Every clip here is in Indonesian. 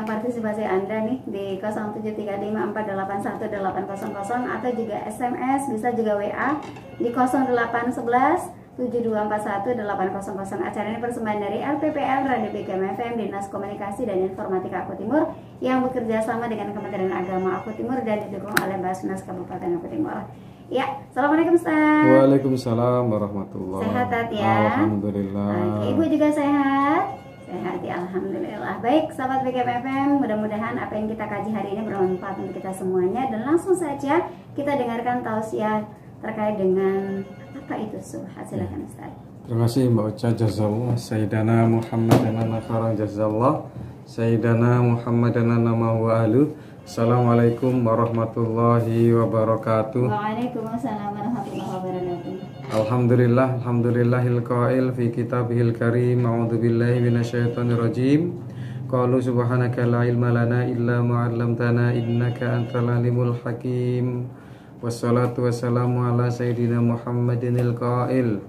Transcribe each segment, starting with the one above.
tentang partisipasi Anda nih di 0735481800 atau juga SMS, bisa juga WA di 0811-7241-800. Acara ini persembahan dari RPPL Radio BKM FM, Dinas Komunikasi dan Informatika Aku Timur, yang bekerja sama dengan Kementerian Agama Aku Timur dan didukung oleh Basnas Kabupaten Aku Timur. Ya, assalamualaikum Ustaz. Waalaikumsalam warahmatullahi wabarakatuh. Sehat Tat, ya? Alhamdulillah. Oke, Ibu juga sehat? Sehat ya, alhamdulillah. Baik, sahabat BKM FM, mudah-mudahan apa yang kita kaji hari ini bermanfaat untuk kita semuanya. Dan langsung saja kita dengarkan tausiah terkait dengan apa itu subhat. Silakan Ustaz. Terima kasih Mbak Uca, jazallah. Sayyidana Muhammadana kharang jazallah. Sayyidana Muhammadana nama wa alu. Assalamualaikum warahmatullahi wabarakatuh. Waalaikumsalam warahmatullahi wabarakatuh. Alhamdulillahil qail fi kitabihil karim. A'udzu billahi minasyaitonir rajim. Qalu subhanaka la ilma lana illa ma 'allamtana innaka antal alimul hakim. Wassalatu wassalamu ala sayyidina Muhammadinil qail.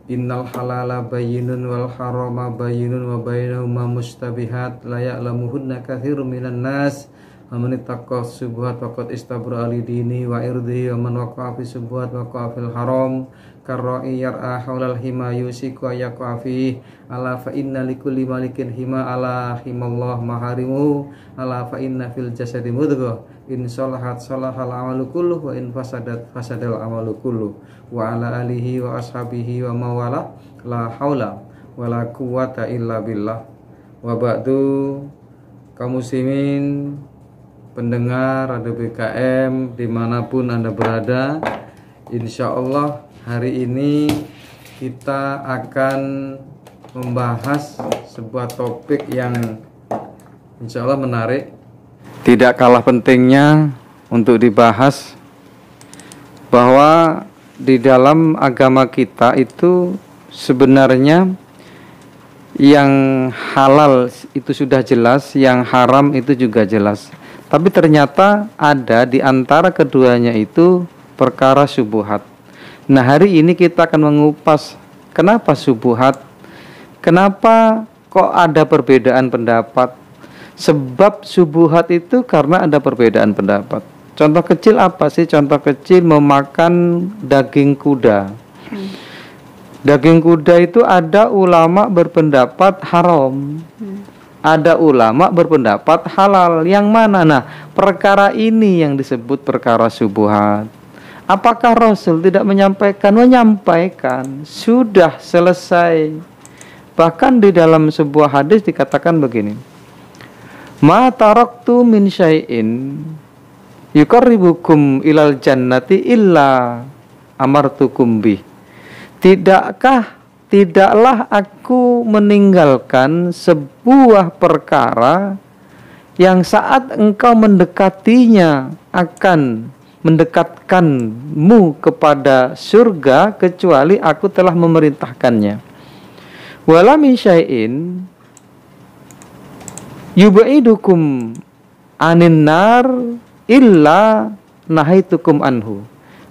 Innal halala bayyinun wal harama bayyinun wa bainahuma mustabihat la ya'lamuhunna katsirun minan nas. Man ittaqa subuhat faqad istabra li dini wa irdihi wa man waqa'a fi subuhat waqa'a fil haram karra'i yar'a haulal hima yusiku ayaqa fi ala fa inna likulli malikin hima ala himallah maharimu ala fa inna fil jasadi mudghah in salahat salahal amalu kulluh wa in fasadat fasadal amalu kulluh wa ala alihi wa ashabihi wa mawala la haula wala quwata illa billah. Wa ba'du, kaum muslimin pendengar Radio BKM dimanapun Anda berada, insya Allah hari ini kita akan membahas sebuah topik yang insya Allah menarik, tidak kalah pentingnya untuk dibahas, bahwa di dalam agama kita itu sebenarnya yang halal itu sudah jelas, yang haram itu juga jelas. Tapi ternyata ada di antara keduanya itu perkara syubhat. Nah, hari ini kita akan mengupas kenapa syubhat, kenapa kok ada perbedaan pendapat. Sebab syubhat itu karena ada perbedaan pendapat. Contoh kecil apa sih? Contoh kecil memakan daging kuda. Daging kuda itu ada ulama berpendapat haram. Ada ulama berpendapat halal. Yang mana? Nah, perkara ini yang disebut perkara syubhat. Apakah Rasul tidak menyampaikan? Menyampaikan. Sudah selesai. Bahkan di dalam sebuah hadis dikatakan begini. Ma taraktu min syai'in yuqarribukum ilal jannati illa amartukum bih. Tidaklah aku meninggalkan sebuah perkara yang saat engkau mendekatinya akan mendekatkanmu kepada surga kecuali aku telah memerintahkannya. Wala min syai'in yubaidukum anin nar illa nahaitukum anhu.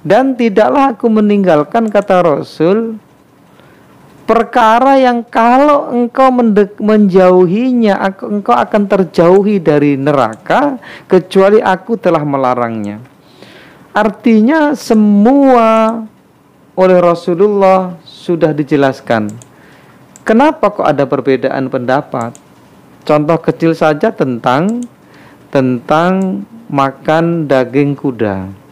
Dan tidaklah aku meninggalkan, kata Rasul, perkara yang kalau engkau menjauhinya, engkau akan terjauhi dari neraka kecuali aku telah melarangnya. Artinya semua oleh Rasulullah sudah dijelaskan. Kenapa kok ada perbedaan pendapat? Contoh kecil saja tentang makan daging kuda.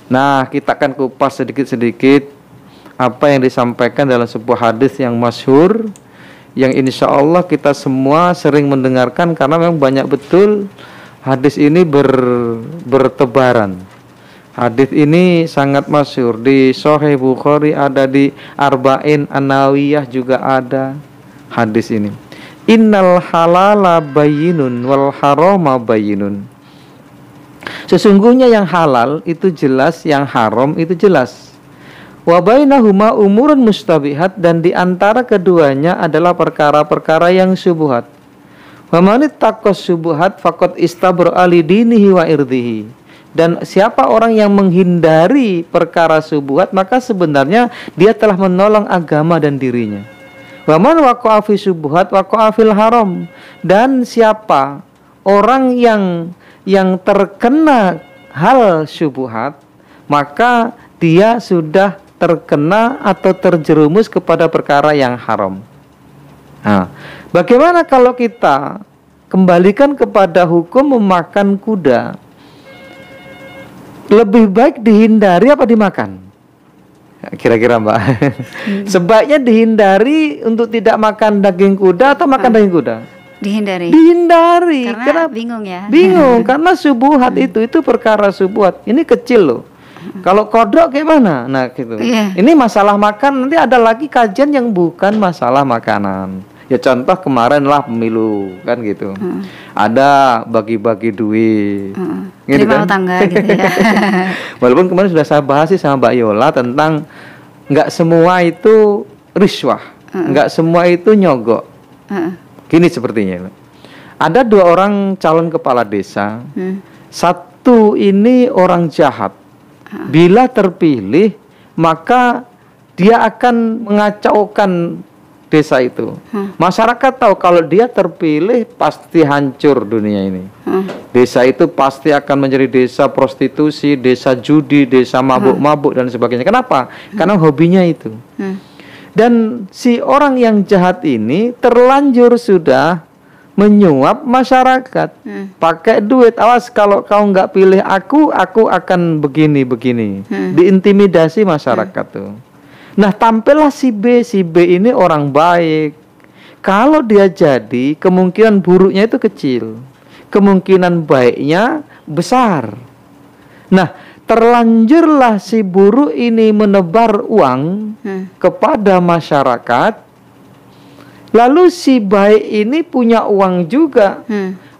Nah, kita akan kupas sedikit-sedikit apa yang disampaikan dalam sebuah hadis yang masyhur, yang insya Allah kita semua sering mendengarkan karena memang banyak betul hadis ini bertebaran. Hadis ini sangat masyhur, di Sahih Bukhari ada, di Arba'in An-Nawawiyah juga ada hadis ini. Innal halala bayyinun wal harama bayyinun. Sesungguhnya yang halal itu jelas, yang haram itu jelas. Wa bainahuma umurun mustabihat, dan di antara keduanya adalah perkara-perkara yang syubhat. Wa man ittaqas syubhat faqad istabra li dinihi wa irdihi. Dan siapa orang yang menghindari perkara syubhat, maka sebenarnya dia telah menolong agama dan dirinya. Wa man waqa'a fi syubhat waqa'a fil haram. Dan siapa orang yang terkena hal syubhat, maka dia sudah terkena atau terjerumus kepada perkara yang haram. Nah, bagaimana kalau kita kembalikan kepada hukum memakan kuda? Lebih baik dihindari apa dimakan? Kira-kira Mbak. Sebaiknya dihindari untuk tidak makan daging kuda atau makan daging kuda? Dihindari. Karena bingung ya. Bingung karena subuhat itu perkara subuhat. Ini kecil loh. Kalau kodok gimana? Nah gitu. Ini masalah makan, nanti ada lagi kajian yang bukan masalah makanan. Ya contoh kemarin lah pemilu kan gitu. Ada bagi-bagi duit. Gitu terima kan? tangga gitu ya. Walaupun kemarin sudah saya bahas sih sama Mbak Yola tentang nggak semua itu riswah, nggak semua itu nyogok. Gini sepertinya, ada 2 orang calon kepala desa. Satu ini orang jahat. Bila terpilih, maka dia akan mengacaukan desa itu. Masyarakat tahu kalau dia terpilih pasti hancur dunia ini. Desa itu pasti akan menjadi desa prostitusi, desa judi, desa mabuk-mabuk dan sebagainya. Kenapa? Karena hobinya itu. Dan si orang yang jahat ini terlanjur sudah menyuap masyarakat, pakai duit. Awas kalau kau nggak pilih aku akan begini. Diintimidasi masyarakat tuh. Nah tampillah si B ini orang baik. Kalau dia jadi, kemungkinan buruknya itu kecil, kemungkinan baiknya besar. Nah terlanjurlah si buruk ini menebar uang kepada masyarakat. Lalu si baik ini punya uang juga.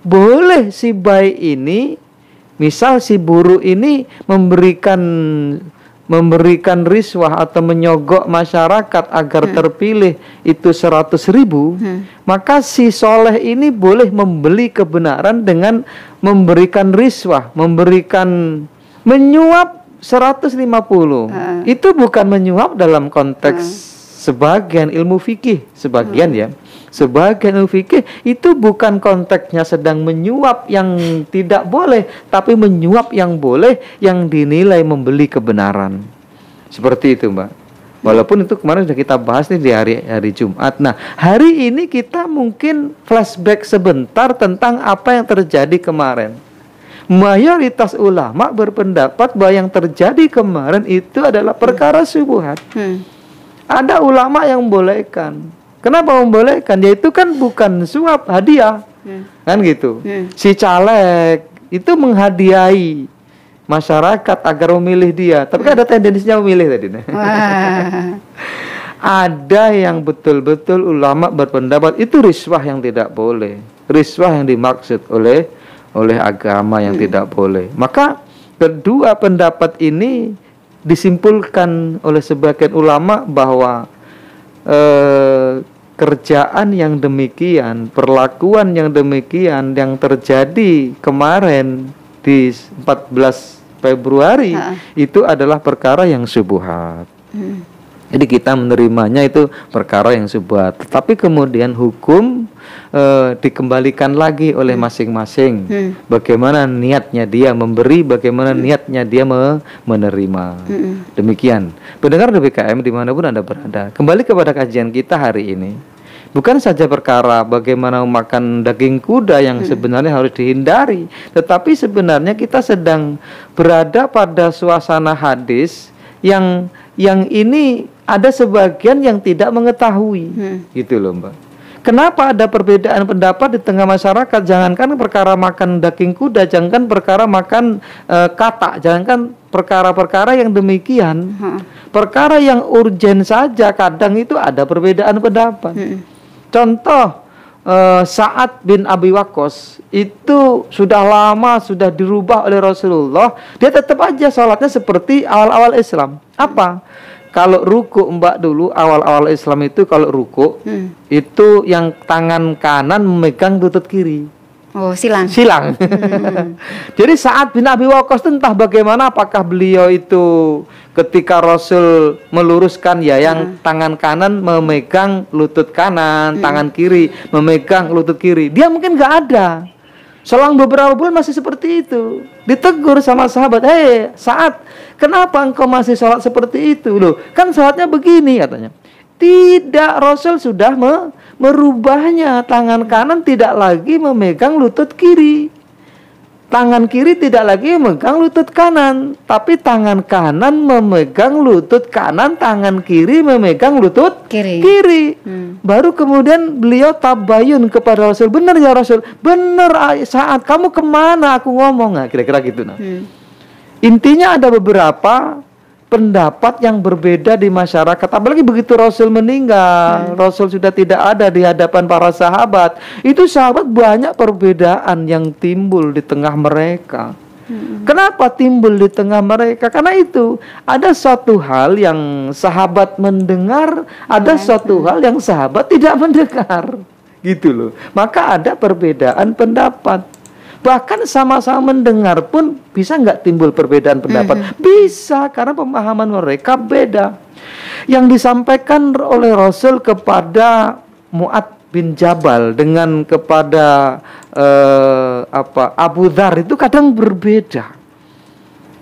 Boleh si baik ini, misal si buruk ini memberikan riswah atau menyogok masyarakat agar terpilih itu 100.000, maka si soleh ini boleh membeli kebenaran dengan memberikan riswah, menyuap 150. Itu bukan menyuap dalam konteks sebagian ilmu fikih, sebagian ilmu fikih itu bukan konteksnya sedang menyuap yang tidak boleh, tapi menyuap yang boleh, yang dinilai membeli kebenaran. Seperti itu Mbak. Walaupun itu kemarin sudah kita bahas nih di hari Jumat. Nah hari ini kita mungkin flashback sebentar tentang apa yang terjadi kemarin. Mayoritas ulama berpendapat bahwa yang terjadi kemarin itu adalah perkara syubhat. Ada ulama yang membolehkan. Kenapa membolehkan? Ya itu kan bukan suap, hadiah. Kan gitu. Si caleg itu menghadiahi masyarakat agar memilih dia. Tapi kan ada tendensinya memilih tadi. Ada yang betul-betul ulama berpendapat itu riswah yang tidak boleh. Riswah yang dimaksud oleh agama yang tidak boleh. Maka kedua pendapat ini disimpulkan oleh sebagian ulama bahwa kerjaan yang demikian, perlakuan yang demikian yang terjadi kemarin di 14 Februari itu adalah perkara yang syubhat. Jadi kita menerimanya itu perkara yang syubhat. Tetapi kemudian hukum dikembalikan lagi oleh masing-masing. Bagaimana niatnya dia memberi, bagaimana niatnya dia menerima. Demikian. Pendengar DBKM dimanapun Anda berada, kembali kepada kajian kita hari ini. Bukan saja perkara bagaimana memakan daging kuda yang sebenarnya harus dihindari, tetapi sebenarnya kita sedang berada pada suasana hadis yang ini ada sebagian yang tidak mengetahui, gitu loh Mbak. Kenapa ada perbedaan pendapat di tengah masyarakat? Jangankan perkara makan daging kuda, jangankan perkara makan katak, jangankan perkara-perkara yang demikian, perkara yang urgen saja kadang itu ada perbedaan pendapat. Contoh Sa'ad bin Abi Waqqas itu sudah lama sudah dirubah oleh Rasulullah, dia tetap aja sholatnya seperti awal-awal Islam. Apa? Kalau ruku Mbak dulu awal-awal Islam itu kalau ruku itu yang tangan kanan memegang lutut kiri. Oh, silang. Silang. Jadi Sa'ad bin Abi Waqqas itu entah bagaimana, apakah beliau itu ketika Rasul meluruskan ya yang tangan kanan memegang lutut kanan, tangan kiri memegang lutut kiri. Dia mungkin nggak ada. Selang beberapa bulan masih seperti itu. Ditegur sama sahabat, "Hei Sa'ad, kenapa engkau masih sholat seperti itu? Loh, kan sholatnya begini," katanya. Tidak, Rasul sudah merubahnya. Tangan kanan tidak lagi memegang lutut kiri. Tangan kiri tidak lagi memegang lutut kanan. Tapi tangan kanan memegang lutut kanan, tangan kiri memegang lutut kiri. Baru kemudian beliau tabayun kepada Rasul. "Benar ya Rasul, benar Saat kamu kemana aku ngomong." Nah, kira-kira gitu. Intinya ada beberapa pendapat yang berbeda di masyarakat. Apalagi begitu Rasul meninggal, Rasul sudah tidak ada di hadapan para sahabat. Itu sahabat banyak perbedaan yang timbul di tengah mereka. Kenapa timbul di tengah mereka? Karena itu ada suatu hal yang sahabat mendengar, ada suatu hal yang sahabat tidak mendengar. Gitu loh. Maka ada perbedaan pendapat. Bahkan sama-sama mendengar pun bisa nggak timbul perbedaan pendapat? Bisa, karena pemahaman mereka beda. Yang disampaikan oleh Rasul kepada Mu'adz bin Jabal dengan kepada Abu Dzar itu kadang berbeda.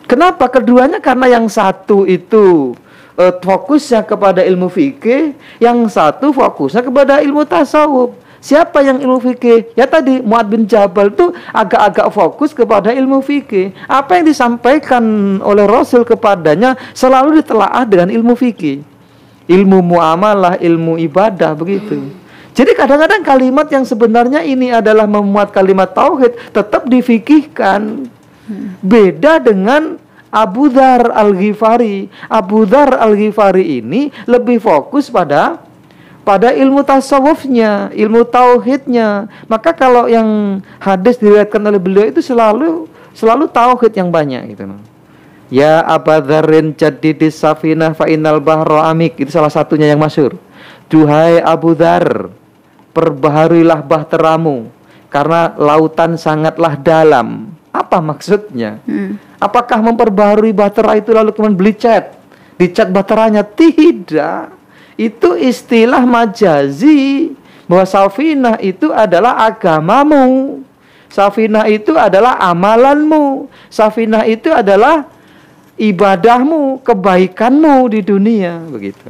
Kenapa? Keduanya karena yang satu itu fokusnya kepada ilmu fikih, yang satu fokusnya kepada ilmu tasawuf. Siapa yang ilmu fikih? Ya tadi Mu'adz bin Jabal itu agak-agak fokus kepada ilmu fikih. Apa yang disampaikan oleh Rasul kepadanya selalu ditelaah dengan ilmu fikih, ilmu muamalah, ilmu ibadah, begitu. Jadi kadang-kadang kalimat yang sebenarnya ini adalah memuat kalimat tauhid tetap difikihkan. Beda dengan Abu Dzar Al-Ghifari. Abu Dzar Al-Ghifari ini lebih fokus pada ilmu tasawufnya, ilmu tauhidnya. Maka kalau yang hadis diriwayatkan oleh beliau itu selalu tauhid yang banyak gitu. Ya Aba Dzarrin jaddidis safinah fa innal bahra amik. Itu salah satunya yang masyhur. Duhai Abu Dzar, perbaharuilah bahteramu karena lautan sangatlah dalam. Apa maksudnya? Apakah memperbaharui bahtera itu lalu kemudian beli cat, dicat bahteranya? Tidak. Itu istilah majazi bahwa safinah itu adalah agamamu, safinah itu adalah amalanmu, safinah itu adalah ibadahmu, kebaikanmu di dunia, begitu.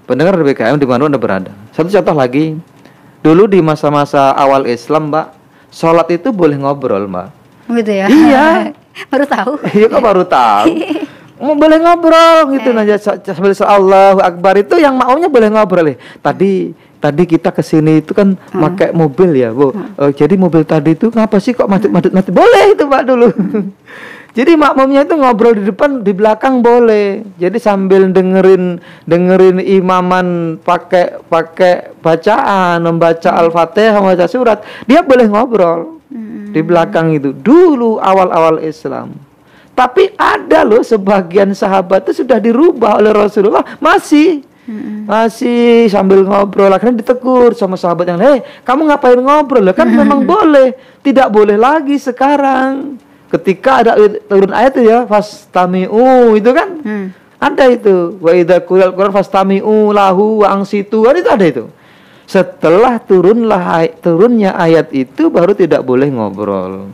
Pendengar BKM di mana Anda berada. Satu contoh lagi, dulu di masa-masa awal Islam, Mbak, sholat itu boleh ngobrol, Mbak. Gitu ya? Iya. Baru tahu. Iya, kok baru tahu. Boleh ngobrol gitu aja sambil Allahu Akbar itu yang maunya boleh ngobrol. Tadi kita kesini itu kan pakai mobil ya, Bu. Jadi mobil tadi itu ngapa sih kok macet-macet? Boleh itu, Pak, dulu. Jadi makmumnya itu ngobrol di depan, di belakang boleh. Jadi sambil dengerin imaman pakai bacaan, membaca Al-Fatihah, membaca surat, dia boleh ngobrol di belakang itu. Dulu awal-awal Islam. Tapi ada loh sebagian sahabat itu sudah dirubah oleh Rasulullah masih sambil ngobrol. Akhirnya ditegur sama sahabat yang lain, "Hei, kamu ngapain ngobrol?" Kan memang boleh. Tidak boleh lagi sekarang. Ketika ada turun ayat itu ya, fastami'u itu kan. Ada itu. Wa idza qur'al Qur'an fastami'u lahu wa ansitu. Itu ada itu. Setelah turunnya ayat itu baru tidak boleh ngobrol.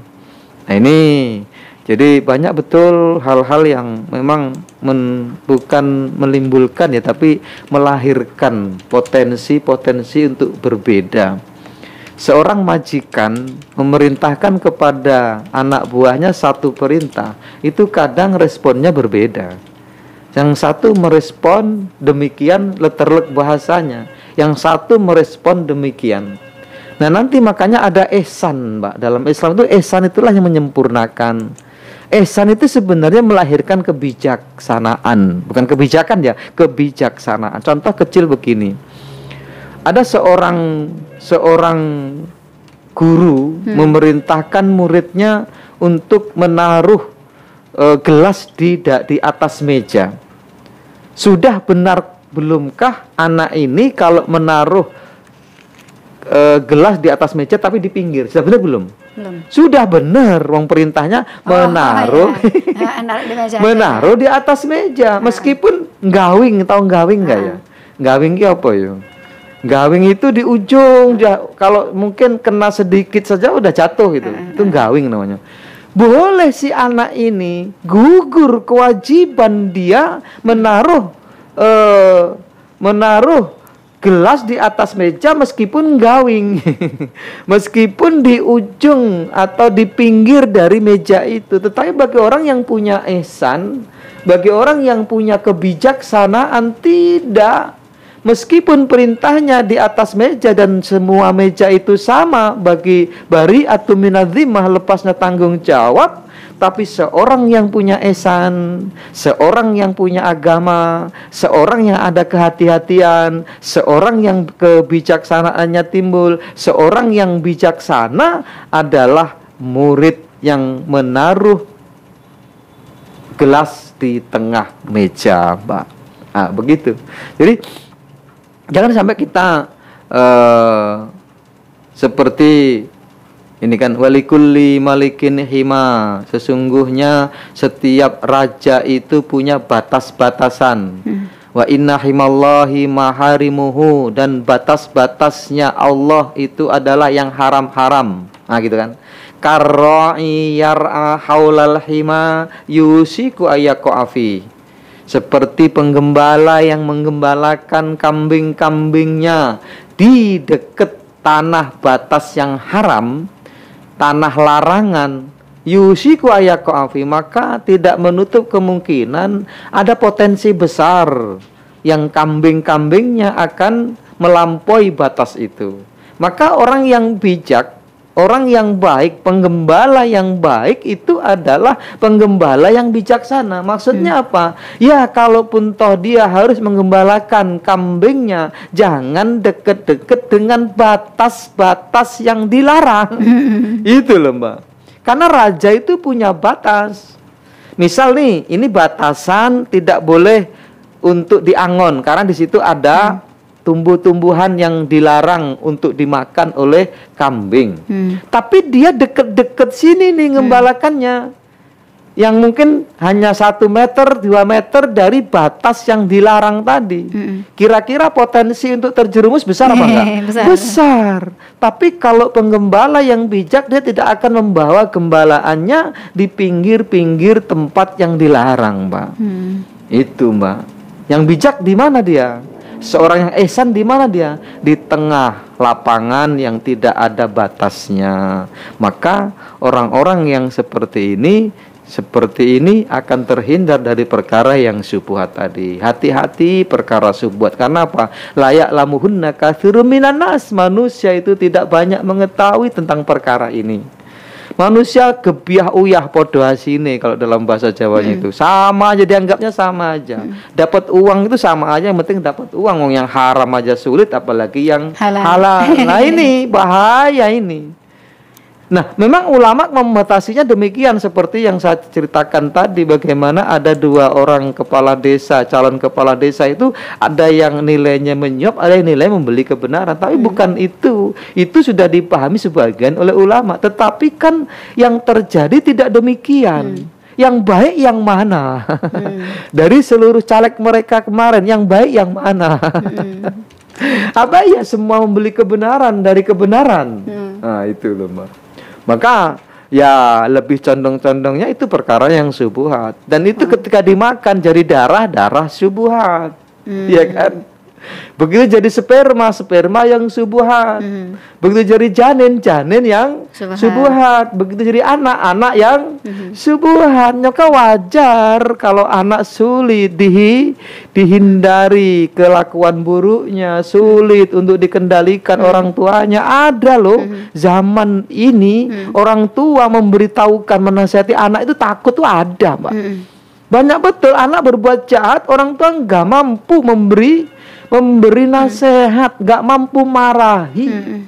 Nah ini jadi banyak betul hal-hal yang memang bukan menimbulkan ya, tapi melahirkan potensi-potensi untuk berbeda. Seorang majikan memerintahkan kepada anak buahnya satu perintah, itu kadang responnya berbeda. Yang satu merespon demikian letterlek bahasanya, yang satu merespon demikian. Nah nanti makanya ada ihsan, Mbak. Dalam Islam itu ihsan itulah yang menyempurnakan. Ihsan itu sebenarnya melahirkan kebijaksanaan, bukan kebijakan ya, kebijaksanaan. Contoh kecil begini. Ada seorang guru memerintahkan muridnya untuk menaruh gelas di atas meja. Sudah benar belumkah anak ini kalau menaruh gelas di atas meja tapi di pinggir. Sudah benar belum? Belum. Sudah benar. Wong perintahnya menaruh menaruh di atas meja. Meskipun gawing, tahu gawing enggak ya? Gawing ki apa ya? Gawing itu di ujung, kalau mungkin kena sedikit saja udah jatuh gitu. Itu gawing namanya. Boleh si anak ini gugur kewajiban dia menaruh gelas di atas meja meskipun gawing. Meskipun di ujung atau di pinggir dari meja itu. Tetapi bagi orang yang punya ihsan, bagi orang yang punya kebijaksanaan, tidak. Meskipun perintahnya di atas meja dan semua meja itu sama bagi bari'atun minadh-dhimmah, lepasnya tanggung jawab, tapi seorang yang punya ihsan, seorang yang punya agama, seorang yang ada kehati-hatian, seorang yang kebijaksanaannya timbul, seorang yang bijaksana adalah murid yang menaruh gelas di tengah meja, Mbak. Nah, begitu. Jadi jangan sampai kita seperti ini kan, walikulli malikin hima. Sesungguhnya setiap raja itu punya batas-batasan. Wa inna himallahi maharimuhu, dan batas-batasnya Allah itu adalah yang haram-haram. Nah gitu kan. Karra'i yar'a haulal hima yusiku ayyaqafi. Seperti penggembala yang menggembalakan kambing-kambingnya di dekat tanah batas yang haram, tanah larangan, yusiku ayyaqafi, maka tidak menutup kemungkinan ada potensi besar yang kambing-kambingnya akan melampaui batas itu. Maka orang yang bijak, orang yang baik, penggembala yang baik itu adalah penggembala yang bijaksana. Maksudnya apa? Ya, kalaupun toh dia harus menggembalakan kambingnya, jangan deket-deket dengan batas-batas yang dilarang. Itu loh, Mbak. Karena raja itu punya batas. Misal nih, ini batasan tidak boleh untuk diangon, karena di situ ada tumbuh-tumbuhan yang dilarang untuk dimakan oleh kambing. Tapi dia deket-deket sini nih ngembalakannya, yang mungkin hanya 1 meter, 2 meter dari batas yang dilarang tadi. Kira-kira potensi untuk terjerumus besar apa enggak? Besar. Tapi kalau penggembala yang bijak, dia tidak akan membawa gembalaannya di pinggir-pinggir tempat yang dilarang, Mbak. Itu, Mbak. Yang bijak di mana dia? Seorang yang ihsan di mana dia? Di tengah lapangan yang tidak ada batasnya. Maka orang-orang yang seperti ini akan terhindar dari perkara yang syubhat tadi. Hati-hati perkara syubhat. Karena apa? Layak lamuhunna katsirun minan nas. Manusia itu tidak banyak mengetahui tentang perkara ini. Manusia gebiah uyah podo hasine, kalau dalam bahasa Jawanya itu sama aja, dianggapnya sama aja. Dapat uang itu sama aja, yang penting dapat uang. Yang haram aja sulit, apalagi yang halal. Nah ini bahaya ini. Nah, memang ulama membatasinya demikian, seperti yang saya ceritakan tadi, bagaimana ada 2 orang kepala desa, calon kepala desa itu, ada yang nilainya menyuap, ada yang nilai membeli kebenaran. Tapi bukan itu sudah dipahami sebagian oleh ulama. Tetapi kan yang terjadi tidak demikian. Yang baik yang mana? Dari seluruh caleg mereka kemarin, yang baik yang mana? Apa ya, semua membeli kebenaran dari kebenaran. Nah itu loh, Mbak. Maka ya lebih condong-condongnya itu perkara yang syubhat. Dan itu ketika dimakan jadi darah syubhat. Ya kan? Begitu jadi sperma yang syubhat. Begitu jadi janin yang syubhat. Begitu jadi anak yang syubhat. Maka wajar kalau anak sulit dihindari kelakuan buruknya, sulit untuk dikendalikan orang tuanya. Ada loh zaman ini orang tua memberitahukan, menasihati anak itu takut tuh ada, Mbak. Banyak betul anak berbuat jahat, orang tua nggak mampu memberi nasihat, nggak mampu marahi,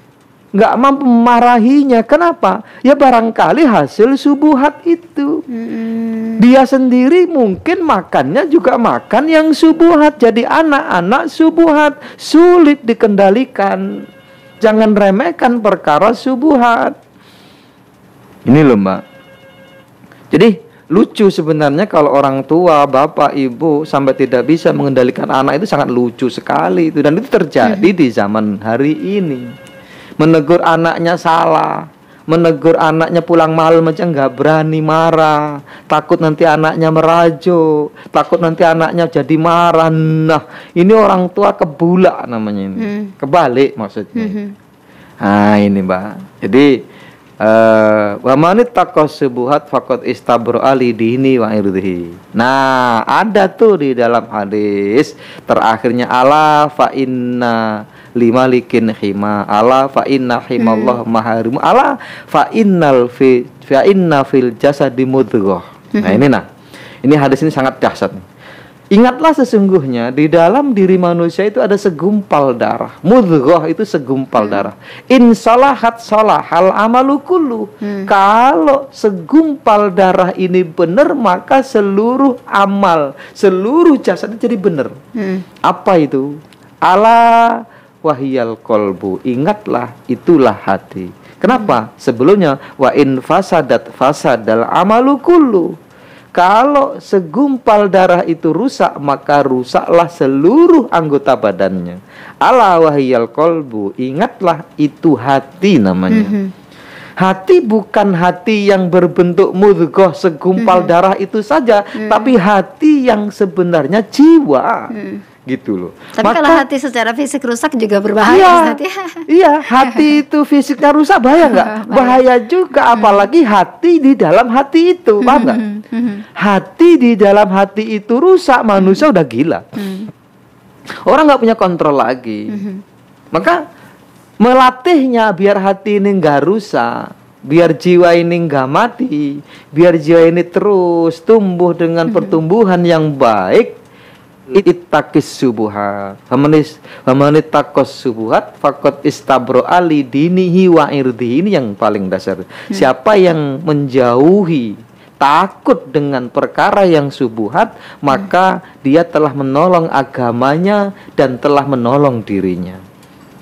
nggak mampu memarahinya. Kenapa? Ya barangkali hasil syubhat itu. Dia sendiri mungkin makannya juga makan yang syubhat. Jadi anak-anak syubhat, sulit dikendalikan. jangan remehkan perkara subuhat. Ini loh Mbak. Jadi lucu sebenarnya kalau orang tua, bapak, ibu sampai tidak bisa mengendalikan anak, itu sangat lucu sekali itu. Dan itu terjadi di zaman hari ini. Menegur anaknya salah, menegur anaknya pulang malam aja nggak berani marah, takut nanti anaknya merajuk, takut nanti anaknya jadi marah. Nah, ini orang tua kebulak namanya ini. Kebalik maksudnya. Nah ini Mbak. Jadi wa man ittaqas subuhat faqad istabra li dini wa irdihi. Nah, ada tuh di dalam hadis terakhirnya, ala fa inna limalikin hima, ala fa inna himallah maharim, ala fa inna fil jasadi mudghah. Nah, ini hadis ini sangat dahsyat. Ingatlah sesungguhnya di dalam diri manusia itu ada segumpal darah. Mudghah itu segumpal darah. In salahat salahal amalu kullu. Kalau segumpal darah ini benar, maka seluruh amal, seluruh jasad itu jadi benar. Apa itu? Ala wahiyal kolbu. Ingatlah, itulah hati. Kenapa? Sebelumnya wa in fasadat fasadal amalu kullu. Kalau segumpal darah itu rusak, maka rusaklah seluruh anggota badannya. Ala wahiyal kolbu, ingatlah itu hati namanya. Hati bukan hati yang berbentuk mudghah segumpal darah itu saja, tapi hati yang sebenarnya jiwa. Gitu loh. Tapi kalau hati secara fisik rusak juga berbahaya. Iya, hati itu fisiknya rusak bahaya nggak? Bahaya juga, apalagi hati di dalam hati itu, paham nggak? Hati di dalam hati itu rusak, manusia udah gila. Orang nggak punya kontrol lagi. Maka melatihnya biar hati ini nggak rusak, biar jiwa ini nggak mati, biar jiwa ini terus tumbuh dengan pertumbuhan yang baik. Ittaqis subuhat, famanit taqos subuhat faqad istabro ali dinihi wa irdihi. Ini yang paling dasar. Siapa yang menjauhi, takut dengan perkara yang subuhat, maka dia telah menolong agamanya dan telah menolong dirinya.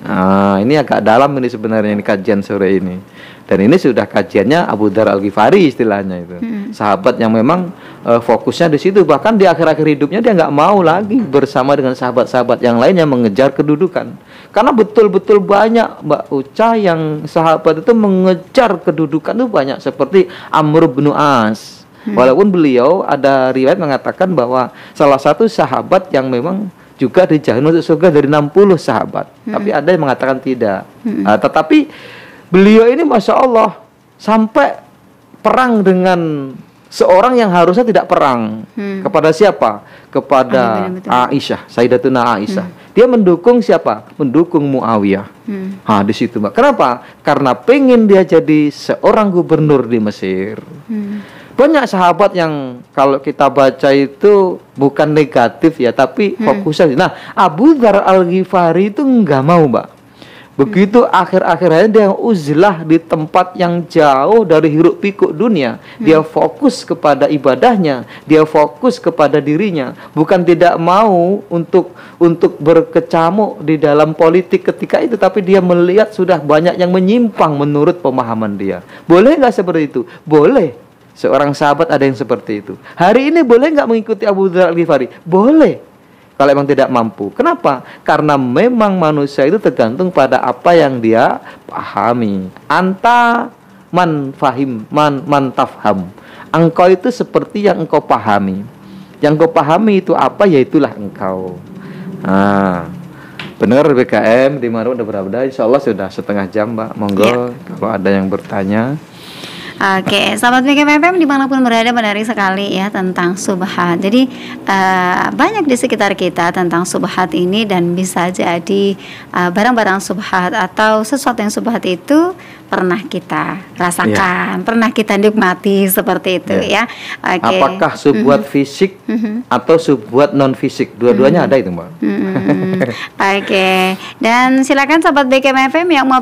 Nah, ini agak dalam ini sebenarnya ini kajian sore ini. Dan ini sudah kajiannya Abu Dzar Al-Ghifari istilahnya itu. Sahabat yang memang fokusnya di situ. Bahkan di akhir-akhir hidupnya dia nggak mau lagi bersama dengan sahabat-sahabat yang lain yang mengejar kedudukan. Karena betul-betul banyak Mbak Uca yang sahabat itu mengejar kedudukan itu banyak. Seperti Amr bin As. Walaupun beliau ada riwayat mengatakan bahwa salah satu sahabat yang memang juga dijamin masuk surga dari 60 sahabat. Tapi ada yang mengatakan tidak. Tetapi beliau ini Masya Allah sampai perang dengan seorang yang harusnya tidak perang. Kepada siapa? Kepada Aisyah, Sayyidatuna Aisyah. Dia mendukung siapa? Mendukung Muawiyah. Di situ Mbak. Kenapa? Karena pengen dia jadi seorang gubernur di Mesir. Banyak sahabat yang kalau kita baca itu bukan negatif ya, tapi fokusnya. Nah, Abu Dzar Al-Ghifari itu nggak mau Mbak. Begitu akhir-akhirnya dia uzlah di tempat yang jauh dari hiruk pikuk dunia. Dia fokus kepada ibadahnya, dia fokus kepada dirinya. Bukan tidak mau untuk berkecamuk di dalam politik ketika itu, tapi dia melihat sudah banyak yang menyimpang menurut pemahaman dia. Boleh nggak seperti itu? Boleh. Seorang sahabat ada yang seperti itu. Hari ini boleh nggak mengikuti Abu Dzar Al-Ghifari? Boleh. Kalau memang tidak mampu. Kenapa? Karena memang manusia itu tergantung pada apa yang dia pahami. Anta man fahim man tafham. Engkau itu seperti yang engkau pahami. Yang engkau pahami itu apa, ya itulah engkau. Benar BKM di mana udah berapa? Insya Allah sudah setengah jam Mbak. Monggo kalau ada yang bertanya. Oke, sahabat BKM dimanapun berada, menarik sekali ya tentang subhat. Jadi banyak di sekitar kita tentang subhat ini, dan bisa jadi barang-barang subhat atau sesuatu yang subhat itu pernah kita rasakan, pernah kita nikmati seperti itu ya. Okay. Apakah subhat fisik atau subhat non fisik? Dua-duanya ada itu Mbak. Oke, dan silakan sahabat BKM yang mau